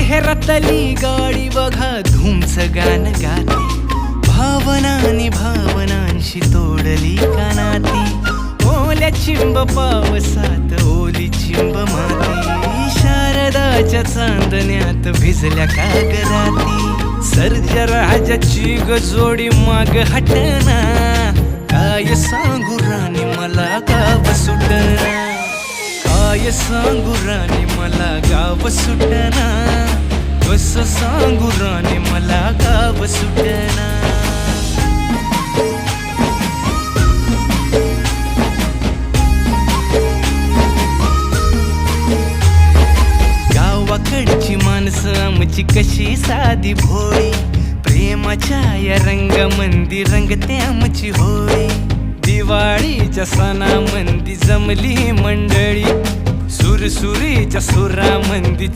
शहरातली गाडी बघा धूमच गाण गाते, भावनांनी भावनांशी तोडली कानाती, ओल्या चिंब पावसात ओली चिंब माती, शारदाच्या चांदण्यात भिजल्या कागदाती, सर्जा राजाची गजोडी माग हटना, काय सांगू राणी मला गाव सुटना, काय सांगू राणी मला गाव सुटना, कसं सांगू राणी मला गाव सुटना. गावाकडची माणसं आमची कशी साधी भोळी, प्रेमाच्या या रंगामंदी रंगते आमची होळी, दिवाळीच्या सणामंदी जमली मंडळी, सुरसुरीच्या सुरामंदी